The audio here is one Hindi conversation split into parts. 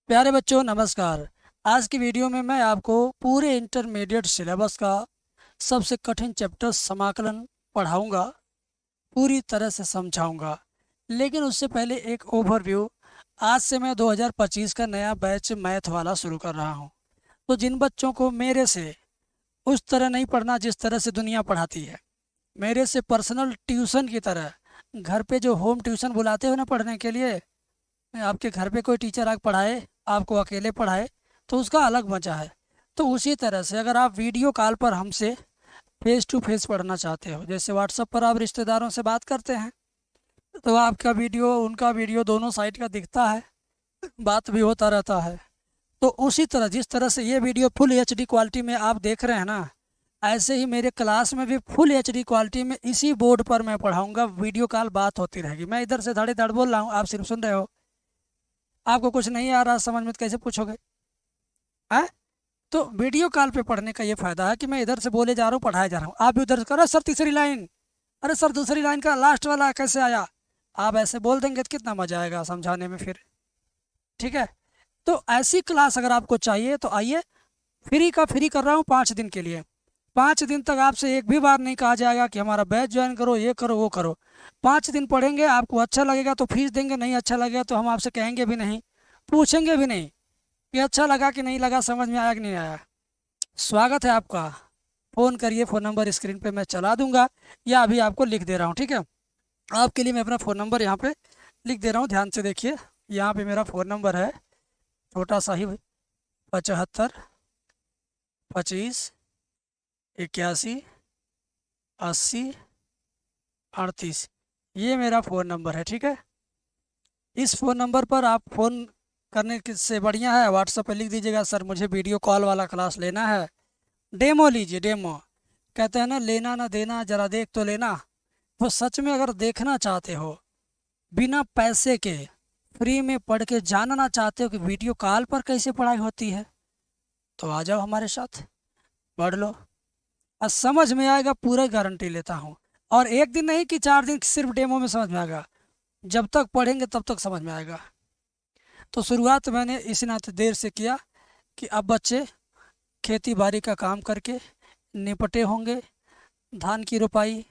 प्यारे बच्चों नमस्कार। आज की वीडियो में मैं आपको पूरे इंटरमीडिएट सिलेबस का सबसे कठिन चैप्टर समाकलन पढ़ाऊंगा, पूरी तरह से समझाऊंगा। लेकिन उससे पहले एक ओवरव्यू। आज से मैं 2025 का नया बैच मैथ वाला शुरू कर रहा हूं। तो जिन बच्चों को मेरे से उस तरह नहीं पढ़ना जिस तरह से दुनिया पढ़ाती है, मेरे से पर्सनल ट्यूशन की तरह, घर पे जो होम ट्यूशन बुलाते हो ना पढ़ने के लिए, आपके घर पे कोई टीचर आके पढ़ाए, आपको अकेले पढ़ाए, तो उसका अलग मजा है। तो उसी तरह से अगर आप वीडियो कॉल पर हमसे फेस टू फेस पढ़ना चाहते हो, जैसे व्हाट्सएप पर आप रिश्तेदारों से बात करते हैं, तो आपका वीडियो उनका वीडियो दोनों साइड का दिखता है, बात भी होता रहता है। तो उसी तरह जिस तरह से ये वीडियो फुल एचडी क्वालिटी में आप देख रहे हैं ना, ऐसे ही मेरे क्लास में भी फुल एचडी क्वालिटी में इसी बोर्ड पर मैं पढ़ाऊंगा। वीडियो कॉल बात होती रहेगी, मैं इधर से धड़े धड़ बोल रहा हूँ, आप सिर्फ सुन रहे हो। आपको कुछ नहीं आ रहा समझ में तो कैसे पूछोगे? है। तो वीडियो कॉल पे पढ़ने का ये फायदा है कि मैं इधर से बोले जा रहा हूँ, पढ़ाया जा रहा हूँ, आप भी उधर से करो सर तीसरी लाइन, अरे सर दूसरी लाइन का लास्ट वाला कैसे आया, आप ऐसे बोल देंगे तो कितना मजा आएगा समझाने में फिर। ठीक है। तो ऐसी क्लास अगर आपको चाहिए तो आइए, फ्री का फ्री कर रहा हूँ 5 दिन के लिए। 5 दिन तक आपसे एक भी बार नहीं कहा जाएगा कि हमारा बैच ज्वाइन करो, ये करो वो करो। 5 दिन पढ़ेंगे, आपको अच्छा लगेगा तो फीस देंगे, नहीं अच्छा लगेगा तो हम आपसे कहेंगे भी नहीं, पूछेंगे भी नहीं कि अच्छा लगा कि नहीं लगा, समझ में आया कि नहीं आया। स्वागत है आपका। फ़ोन करिए, फ़ोन नंबर स्क्रीन पे मैं चला दूंगा या अभी आपको लिख दे रहा हूँ। ठीक है। आपके लिए मैं अपना फ़ोन नंबर यहाँ पे लिख दे रहा हूँ, ध्यान से देखिए। यहाँ पे मेरा फ़ोन नंबर है, छोटा सा ही, 75 25 81 80 38। ये मेरा फ़ोन नंबर है। ठीक है। इस फ़ोन नंबर पर आप फ़ोन करने से बढ़िया है व्हाट्सएप पे लिख दीजिएगा, सर मुझे वीडियो कॉल वाला क्लास लेना है, डेमो लीजिए। डेमो कहते हैं ना, लेना ना देना जरा देख तो लेना। तो सच में अगर देखना चाहते हो, बिना पैसे के फ्री में पढ़ के जानना चाहते हो कि वीडियो कॉल पर कैसे पढ़ाई होती है, तो आ जाओ हमारे साथ, पढ़ लो और समझ में आएगा, पूरा गारंटी लेता हूँ। और एक दिन नहीं कि 4 दिन सिर्फ डेमो में समझ में आएगा, जब तक पढ़ेंगे तब तक समझ में आएगा। तो शुरुआत मैंने इस नाते देर से किया कि अब बच्चे खेती बाड़ी का काम करके निपटे होंगे, धान की रोपाई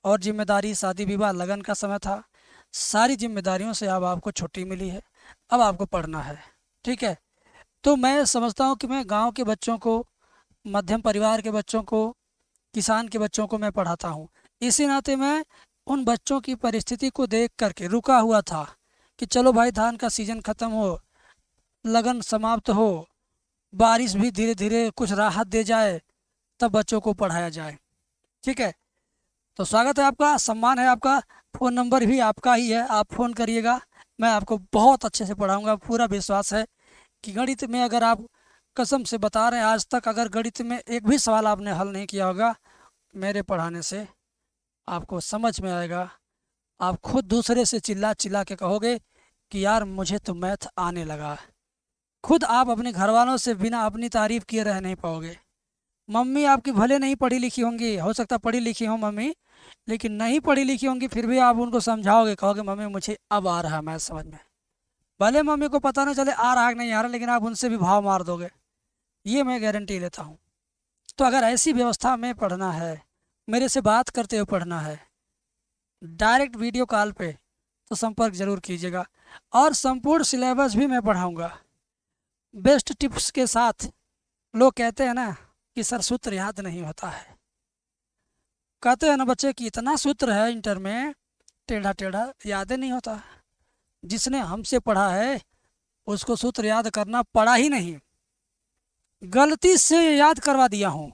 और जिम्मेदारी, शादी विवाह लगन का समय था, सारी जिम्मेदारियों से अब आपको छुट्टी मिली है, अब आपको पढ़ना है। ठीक है। तो मैं समझता हूँ कि मैं गांव के बच्चों को, मध्यम परिवार के बच्चों को, किसान के बच्चों को मैं पढ़ाता हूँ। इसी नाते मैं उन बच्चों की परिस्थिति को देख करके रुका हुआ था कि चलो भाई धान का सीजन ख़त्म हो, लगन समाप्त हो, बारिश भी धीरे धीरे कुछ राहत दे जाए, तब बच्चों को पढ़ाया जाए। ठीक है। तो स्वागत है आपका, सम्मान है आपका, फ़ोन नंबर भी आपका ही है, आप फ़ोन करिएगा, मैं आपको बहुत अच्छे से पढ़ाऊंगा। पूरा विश्वास है कि गणित में अगर आप, कसम से बता रहे हैं, आज तक अगर गणित में एक भी सवाल आपने हल नहीं किया होगा, मेरे पढ़ाने से आपको समझ में आएगा। आप खुद दूसरे से चिल्ला चिल्ला के कहोगे कि यार मुझे तो मैथ आने लगा। खुद आप अपने घर वालों से बिना अपनी तारीफ किए रह नहीं पाओगे। मम्मी आपकी भले नहीं पढ़ी लिखी होंगी, हो सकता पढ़ी लिखी हो मम्मी, लेकिन नहीं पढ़ी लिखी होंगी, फिर भी आप उनको समझाओगे, कहोगे मम्मी मुझे अब आ रहा है मैथ समझ में। भले मम्मी को पता नहीं चले आ रहा है कि नहीं आ रहा, लेकिन आप उनसे भी भाव मार दोगे, ये मैं गारंटी लेता हूँ। तो अगर ऐसी व्यवस्था में पढ़ना है, मेरे से बात करते हुए पढ़ना है, डायरेक्ट वीडियो कॉल पे, तो संपर्क जरूर कीजिएगा। और संपूर्ण सिलेबस भी मैं पढ़ाऊँगा बेस्ट टिप्स के साथ। लोग कहते हैं ना कि सर सूत्र याद नहीं होता है, कहते हैं ना बच्चे कि इतना सूत्र है इंटर में, टेढ़ा टेढ़ा याद ही नहीं होता। जिसने हमसे पढ़ा है उसको सूत्र याद करना पड़ा ही नहीं, गलती से याद करवा दिया हूँ।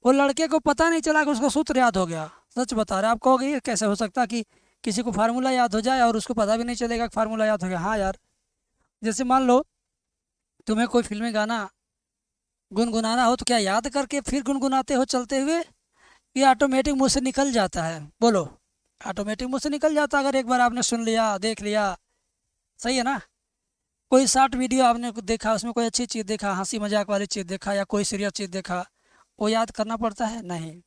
वो लड़के को पता नहीं चला कि उसको सूत्र याद हो गया। सच बता रहे, आप कहोगे ये कैसे हो सकता कि किसी को फार्मूला याद हो जाए और उसको पता भी नहीं चलेगा कि फार्मूला याद हो गया। हाँ यार, जैसे मान लो तुम्हें कोई फिल्मी गाना गुनगुनाना हो, तो क्या याद करके फिर गुनगुनाते हो चलते हुए, ये ऑटोमेटिक मुँह से निकल जाता है? बोलो, ऑटोमेटिक मुँह से निकल जाता अगर एक बार आपने सुन लिया, देख लिया। सही है ना। कोई शॉर्ट वीडियो आपने देखा, उसमें कोई अच्छी चीज़ देखा, हंसी मजाक वाली चीज़ देखा या कोई सीरियस चीज़ देखा, वो याद करना पड़ता है? नहीं,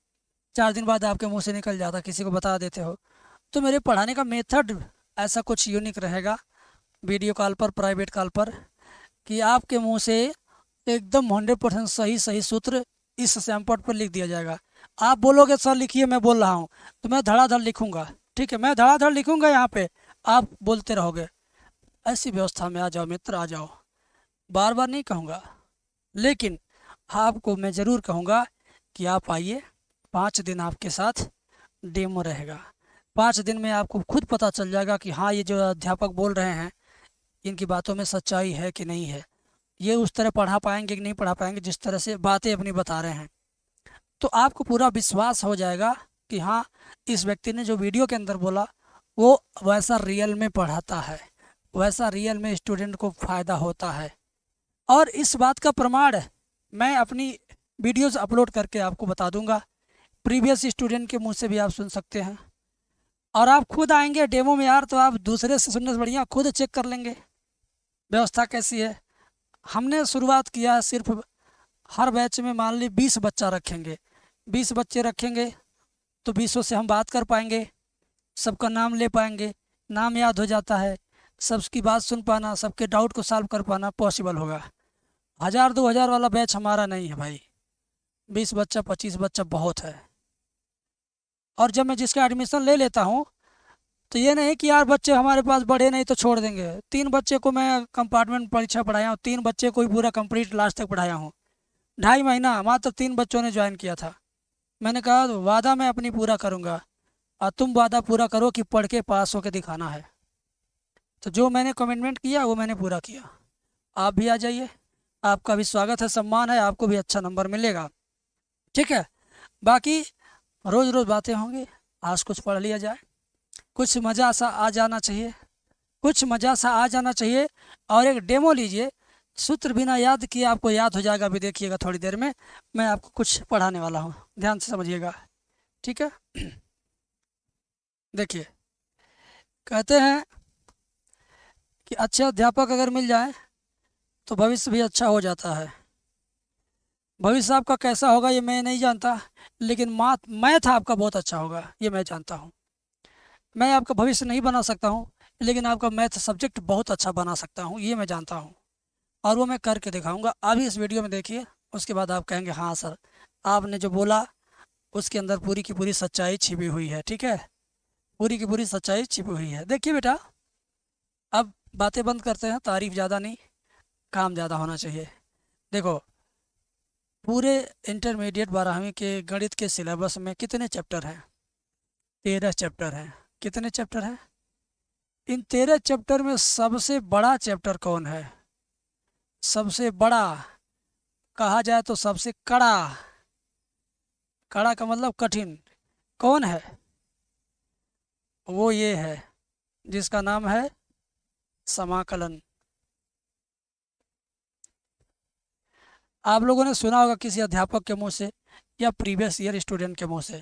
4 दिन बाद आपके मुंह से निकल जाता, किसी को बता देते हो। तो मेरे पढ़ाने का मेथड ऐसा कुछ यूनिक रहेगा। वीडियो कॉल पर, प्राइवेट कॉल पर कि आपके मुंह से एकदम 100% सही सही सूत्र इस सैमपट पर लिख दिया जाएगा। आप बोलोगे सर लिखिए, मैं बोल रहा हूँ, तो मैं धड़ाधड़ लिखूंगा। ठीक है, मैं धड़ाधड़ लिखूंगा यहाँ पे, आप बोलते रहोगे। ऐसी व्यवस्था में आ जाओ मित्र, आ जाओ। बार बार नहीं कहूँगा, लेकिन आपको मैं ज़रूर कहूँगा कि आप आइए। 5 दिन आपके साथ डेमो रहेगा। 5 दिन में आपको खुद पता चल जाएगा कि हाँ, ये जो अध्यापक बोल रहे हैं इनकी बातों में सच्चाई है कि नहीं है, ये उस तरह पढ़ा पाएंगे कि नहीं पढ़ा पाएंगे जिस तरह से बातें अपनी बता रहे हैं। तो आपको पूरा विश्वास हो जाएगा कि हाँ, इस व्यक्ति ने जो वीडियो के अंदर बोला वो वैसा रियल में पढ़ाता है, वैसा रियल में स्टूडेंट को फ़ायदा होता है। और इस बात का प्रमाण मैं अपनी वीडियोस अपलोड करके आपको बता दूंगा। प्रीवियस स्टूडेंट के मुंह से भी आप सुन सकते हैं। और आप खुद आएंगे डेमो में यार, तो आप दूसरे से सुनने से बढ़िया खुद चेक कर लेंगे व्यवस्था कैसी है। हमने शुरुआत किया है सिर्फ, हर बैच में मान ली 20 बच्चा रखेंगे, 20 बच्चे रखेंगे तो 20 से हम बात कर पाएंगे, सबका नाम ले पाएंगे, नाम याद हो जाता है, सबकी बात सुन पाना, सबके डाउट को सॉल्व कर पाना पॉसिबल होगा। 1000-2000 वाला बैच हमारा नहीं है भाई। 20 बच्चा 25 बच्चा बहुत है। और जब मैं जिसका एडमिशन ले लेता हूँ तो ये नहीं कि यार बच्चे हमारे पास बढ़े नहीं तो छोड़ देंगे। 3 बच्चे को मैं कंपार्टमेंट परीक्षा पढ़ाया हूँ, 3 बच्चे को ही पूरा कंप्लीट लास्ट तक पढ़ाया हूँ। 2.5 महीना मात्र 3 बच्चों ने ज्वाइन किया था। मैंने कहा वादा मैं अपनी पूरा करूँगा और तुम वादा पूरा करो कि पढ़ के पास होकर दिखाना है। तो जो मैंने कमिटमेंट किया वो मैंने पूरा किया। आप भी आ जाइए, आपका भी स्वागत है, सम्मान है, आपको भी अच्छा नंबर मिलेगा। ठीक है, बाकी रोज़ रोज़ बातें होंगी, आज कुछ पढ़ लिया जाए, कुछ मज़ा सा आ जाना चाहिए, कुछ मज़ा सा आ जाना चाहिए। और एक डेमो लीजिए, सूत्र बिना याद किए आपको याद हो जाएगा। अभी देखिएगा थोड़ी देर में मैं आपको कुछ पढ़ाने वाला हूँ, ध्यान से समझिएगा। ठीक है, देखिए कहते हैं कि अच्छे अध्यापक अगर मिल जाए तो भविष्य भी अच्छा हो जाता है। भविष्य आपका कैसा होगा ये मैं नहीं जानता, लेकिन मैथ आपका बहुत अच्छा होगा ये मैं जानता हूँ। मैं आपका भविष्य नहीं बना सकता हूँ, लेकिन आपका मैथ सब्जेक्ट बहुत अच्छा बना सकता हूँ ये मैं जानता हूँ, और वो मैं करके दिखाऊंगा। अभी इस वीडियो में देखिए, उसके बाद आप कहेंगे हाँ सर, आपने जो बोला उसके अंदर पूरी की पूरी सच्चाई छिपी हुई है। ठीक है, पूरी की पूरी सच्चाई छिपी हुई है। देखिए बेटा, अब बातें बंद करते हैं, तारीफ ज़्यादा नहीं, काम ज़्यादा होना चाहिए। देखो, पूरे इंटरमीडिएट 12वीं के गणित के सिलेबस में कितने चैप्टर हैं? 13 चैप्टर हैं। कितने चैप्टर हैं? इन 13 चैप्टर में सबसे बड़ा चैप्टर कौन है? सबसे बड़ा कहा जाए तो सबसे कड़ा, कड़ा का मतलब कठिन, कौन है? वो ये है जिसका नाम है समाकलन। आप लोगों ने सुना होगा किसी अध्यापक के मुंह से या प्रीवियस ईयर स्टूडेंट के मुंह से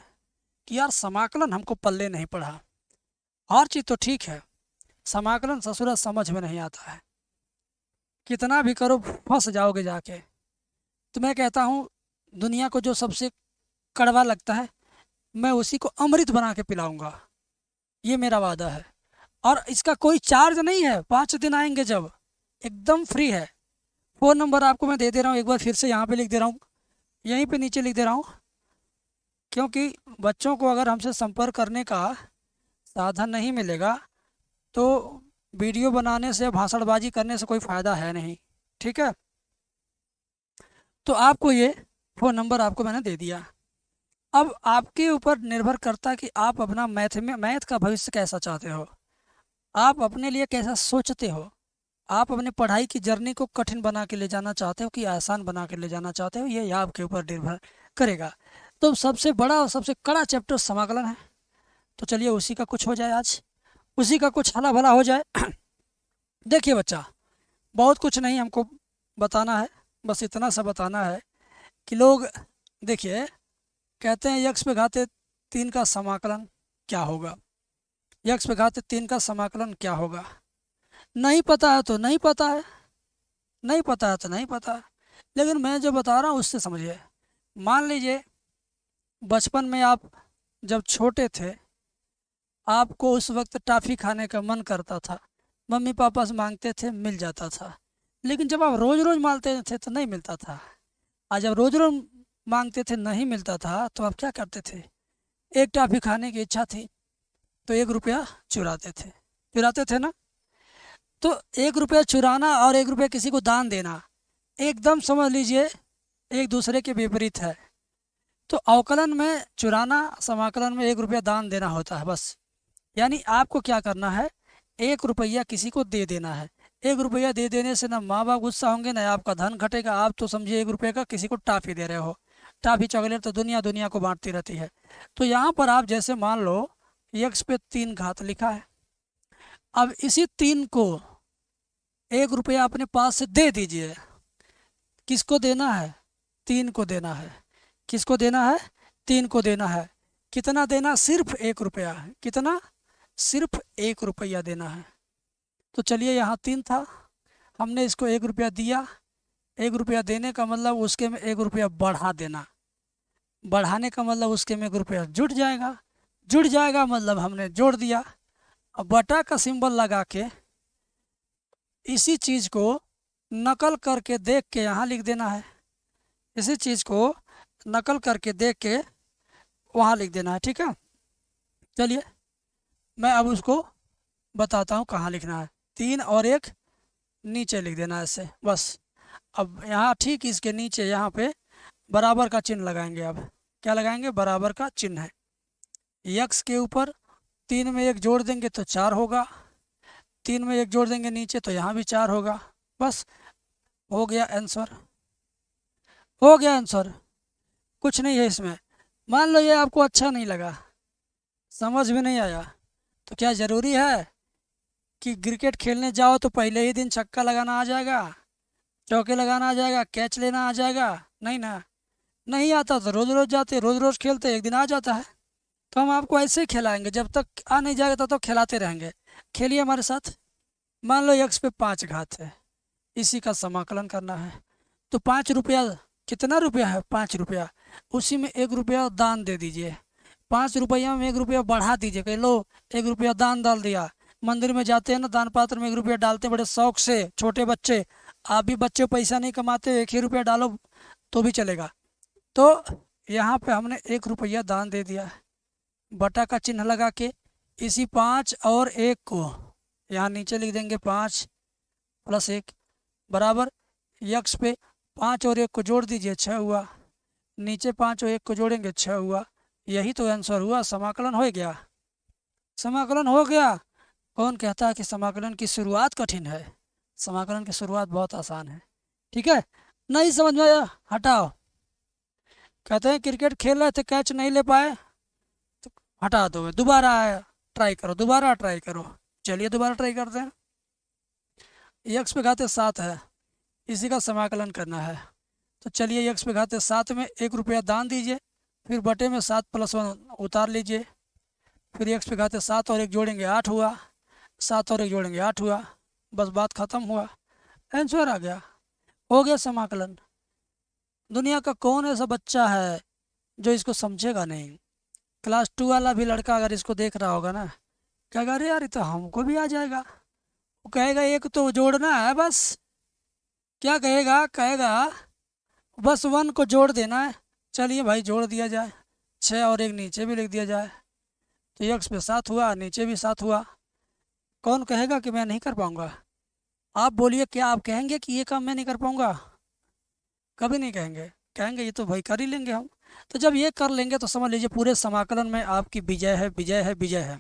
कि यार समाकलन हमको पल्ले नहीं पड़ा। हर चीज़ तो ठीक है, समाकलन ससुरा समझ में नहीं आता है, कितना भी करो फंस जाओगे जाके। तो मैं कहता हूँ दुनिया को जो सबसे कड़वा लगता है मैं उसी को अमृत बना के पिलाऊंगा, ये मेरा वादा है। और इसका कोई चार्ज नहीं है, 5 दिन आएंगे जब, एकदम फ्री है। फ़ोन नंबर आपको मैं दे दे रहा हूँ, एक बार फिर से यहाँ पे लिख दे रहा हूँ, यहीं पे नीचे लिख दे रहा हूँ, क्योंकि बच्चों को अगर हमसे संपर्क करने का साधन नहीं मिलेगा तो वीडियो बनाने से, भाषणबाजी करने से कोई फ़ायदा है नहीं। ठीक है, तो आपको ये फ़ोन नंबर आपको मैंने दे दिया। अब आपके ऊपर निर्भर करता है कि आप अपना मैथ का भविष्य कैसा चाहते हो, आप अपने लिए कैसा सोचते हो, आप अपने पढ़ाई की जर्नी को कठिन बना के ले जाना चाहते हो कि आसान बना के ले जाना चाहते हो, ये आपके ऊपर निर्भर करेगा। तो सबसे बड़ा और सबसे कड़ा चैप्टर समाकलन है, तो चलिए उसी का कुछ हो जाए, आज उसी का कुछ हला भला हो जाए। देखिए बच्चा, बहुत कुछ नहीं हमको बताना है, बस इतना सा बताना है कि लोग देखिए कहते हैं यक्स पे घाते 3 का समाकलन क्या होगा, यक्स पे घाते 3 का समाकलन क्या होगा। नहीं पता है तो नहीं पता है, नहीं पता है तो नहीं पता है, लेकिन मैं जो बता रहा हूँ उससे समझिए। मान लीजिए बचपन में आप जब छोटे थे, आपको उस वक्त टॉफ़ी खाने का मन करता था, मम्मी पापा से मांगते थे, मिल जाता था। लेकिन जब आप रोज़ रोज़ मांगते थे तो नहीं मिलता था। आज जब रोज़ रोज़ मांगते थे नहीं मिलता था तो आप क्या करते थे? एक टॉफ़ी खाने की इच्छा थी तो 1 रुपया चुराते थे ना। तो 1 रुपया चुराना और 1 रुपया किसी को दान देना एकदम समझ लीजिए एक दूसरे के विपरीत है। तो अवकलन में चुराना, समाकलन में 1 रुपया दान देना होता है बस। यानी आपको क्या करना है, 1 रुपया किसी को दे देना है। 1 रुपया दे देने से ना माँ बाप गुस्सा होंगे ना आपका धन घटेगा। आप तो समझिए 1 रुपये का किसी को टाफी दे रहे हो। टाफी चॉकलेट तो दुनिया दुनिया को बांटती रहती है। तो यहाँ पर आप जैसे मान लो यक्स पे 3 घात लिखा है। अब इसी 3 को 1 रुपया अपने पास से दे दीजिए। किसको देना है? 3 को देना है। किसको देना है? 3 को देना है। कितना देना? सिर्फ 1 रुपया। कितना? सिर्फ 1 रुपया देना है। तो चलिए यहाँ 3 था, हमने इसको 1 रुपया दिया। 1 रुपया देने का मतलब उसके में 1 रुपया बढ़ा देना। बढ़ाने का मतलब उसके में 1 रुपया जुड़ जाएगा। जुड़ जाएगा मतलब हमने जोड़ दिया। अब बटा का सिंबल लगा के इसी चीज़ को नकल करके देख के यहाँ लिख देना है। इसी चीज़ को नकल करके देख के वहाँ लिख देना है। ठीक है, चलिए मैं अब उसको बताता हूँ कहाँ लिखना है। 3 और 1 नीचे लिख देना है ऐसे बस। अब यहाँ ठीक इसके नीचे यहाँ पे बराबर का चिन्ह लगाएंगे। अब क्या लगाएंगे? बराबर का चिन्ह है। यक्स के ऊपर 3 में 1 जोड़ देंगे तो 4 होगा। 3 में 1 जोड़ देंगे नीचे तो यहाँ भी 4 होगा। बस हो गया आंसर। हो गया आंसर। कुछ नहीं है इसमें। मान लो ये आपको अच्छा नहीं लगा, समझ में नहीं आया, तो क्या ज़रूरी है कि क्रिकेट खेलने जाओ तो पहले ही दिन छक्का लगाना आ जाएगा, चौके लगाना आ जाएगा, कैच लेना आ जाएगा? नहीं ना। नहीं आता तो रोज़ रोज़ जाते, रोज़ रोज़ खेलते, एक दिन आ जाता है। तो हम आपको ऐसे ही खिलाएंगे, जब तक आ नहीं जाएगा तब तक खिलाते रहेंगे। खेलिए हमारे साथ। मान लो यक्स पे 5 घात है, इसी का समाकलन करना है। तो 5 रुपया, कितना रुपया है? 5 रुपया। उसी में 1 रुपया दान दे दीजिए। 5 रुपया में 1 रुपया बढ़ा दीजिए। कह लो 1 रुपया दान डाल दिया। मंदिर में जाते हैं ना, दान पात्र में 1 रुपया डालते हैं बड़े शौक से, छोटे बच्चे। आप भी बच्चे पैसा नहीं कमाते, 1 ही रुपया डालो तो भी चलेगा। तो यहाँ पे हमने 1 रुपया दान दे दिया। बटा का चिन्ह लगा के इसी 5 और 1 को यहाँ नीचे लिख देंगे। 5 + 1 बराबर यक्स पे 5 और 1 को जोड़ दीजिए, 6 हुआ। नीचे 5 और 1 को जोड़ेंगे, 6 हुआ। यही तो आंसर हुआ। समाकलन हो गया। समाकलन हो गया। कौन कहता है कि समाकलन की शुरुआत कठिन है? समाकलन की शुरुआत बहुत आसान है। ठीक है, नहीं समझ में आया हटाओ। कहते हैं क्रिकेट खेल रहे थे, कैच नहीं ले पाए तो हटा दो, दोबारा ट्राई करो, दोबारा ट्राई करो। चलिए दोबारा ट्राई करते हैं। यक्स पे घाते 7 है, इसी का समाकलन करना है। तो चलिए यक्स पे घाते 7 में 1 रुपया दान दीजिए, फिर बटे में 7 + 1 उतार लीजिए। फिर यक्स पे घाते 7 और 1 जोड़ेंगे, 8 हुआ। 7 और 1 जोड़ेंगे, 8 हुआ। बस बात ख़त्म हुआ, आंसर आ गया। हो गया समाकलन। दुनिया का कौन ऐसा बच्चा है जो इसको समझेगा नहीं? क्लास 2 वाला भी लड़का अगर इसको देख रहा होगा ना, कहेगा अरे यार ये तो हमको भी आ जाएगा। वो कहेगा एक तो जोड़ना है बस। क्या कहेगा? कहेगा बस 1 को जोड़ देना है। चलिए भाई जोड़ दिया जाए। 6 और 1 नीचे भी लिख दिया जाए। तो यक्स पे 7 हुआ, नीचे भी 7 हुआ। कौन कहेगा कि मैं नहीं कर पाऊँगा? आप बोलिए, क्या आप कहेंगे कि ये काम मैं नहीं कर पाऊँगा? कभी नहीं कहेंगे। कहेंगे ये तो भाई कर ही लेंगे हम। तो जब ये कर लेंगे तो समझ लीजिए पूरे समाकलन में आपकी विजय है, विजय है, विजय है।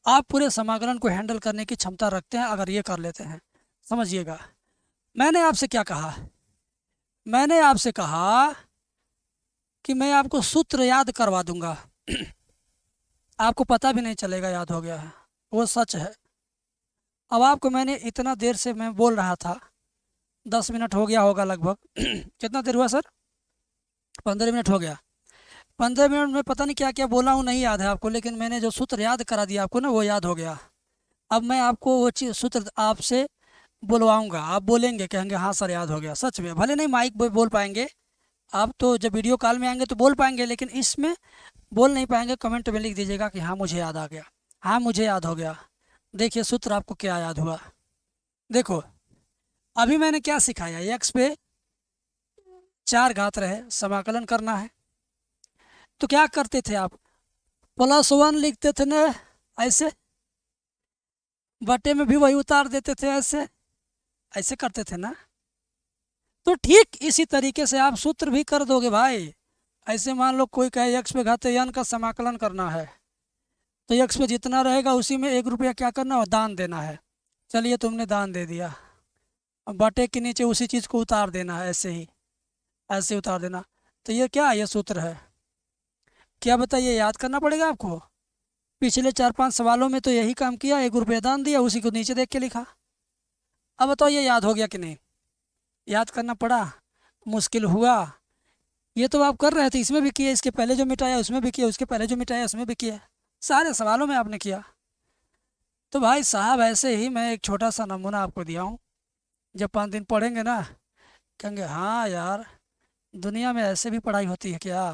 आप पूरे समाकलन को हैंडल करने की क्षमता रखते हैं अगर ये कर लेते हैं। समझिएगा, मैंने आपसे क्या कहा? मैंने आपसे कहा कि मैं आपको सूत्र याद करवा दूंगा। आपको पता भी नहीं चलेगा याद हो गया है, वो सच है। अब आपको मैंने इतना देर से मैं बोल रहा था, 10 मिनट हो गया होगा लगभग। कितना देर हुआ सर? 15 मिनट हो गया। 15 मिनट में पता नहीं क्या क्या बोला हूँ, नहीं याद है आपको, लेकिन मैंने जो सूत्र याद करा दिया आपको ना, वो याद हो गया। अब मैं आपको वो चीज़ सूत्र आपसे बुलवाऊंगा, आप बोलेंगे, कहेंगे हाँ सर याद हो गया। सच में, भले नहीं माइक बोल पाएंगे आप, तो जब वीडियो कॉल में आएंगे तो बोल पाएंगे, लेकिन इसमें बोल नहीं पाएंगे। कमेंट में लिख दीजिएगा कि हाँ मुझे याद आ गया, हाँ मुझे याद हो गया। देखिए सूत्र आपको क्या याद हुआ। देखो, अभी मैंने क्या सिखाया, एक्स पे 4 घात रहे, समाकलन करना है। तो क्या करते थे आप, +1 लिखते थे ना ऐसे, बटे में भी वही उतार देते थे ऐसे, ऐसे करते थे ना। तो ठीक इसी तरीके से आप सूत्र भी कर दोगे भाई। ऐसे मान लो कोई कहे x पे घात n का समाकलन करना है, तो x पे जितना रहेगा उसी में 1 रुपया क्या करना है, दान देना है। चलिए तुमने दान दे दिया, अब बटे के नीचे उसी चीज़ को उतार देना है, ऐसे ही ऐसे उतार देना। तो ये क्या, ये सूत्र है। क्या बताइए, याद करना पड़ेगा आपको। पिछले 4-5 सवालों में तो यही काम किया, 1 रुपया दान दिया, उसी को नीचे देख के लिखा। अब बताओ ये याद हो गया कि नहीं, याद करना पड़ा, मुश्किल हुआ। ये तो आप कर रहे थे, इसमें भी किए, इसके पहले जो मिटाया उसमें भी किया, उसके पहले जो मिटाया उसमें भी किया, सारे सवालों में आपने किया। तो भाई साहब ऐसे ही मैं एक छोटा सा नमूना आपको दिया हूँ, जब 5 दिन पढ़ेंगे ना, कहेंगे हाँ यार, दुनिया में ऐसे भी पढ़ाई होती है क्या,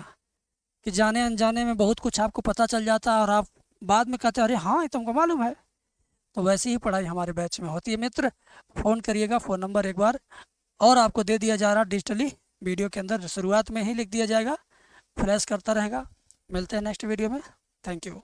कि जाने अनजाने में बहुत कुछ आपको पता चल जाता है और आप बाद में कहते हैं अरे हाँ ये तुमको मालूम है। तो वैसी ही पढ़ाई हमारे बैच में होती है मित्र। फ़ोन करिएगा, फ़ोन नंबर एक बार और आपको दे दिया जा रहा डिजिटली, वीडियो के अंदर शुरुआत में ही लिख दिया जाएगा, फ्लैश करता रहेगा। मिलते हैं नेक्स्ट वीडियो में। Thank you.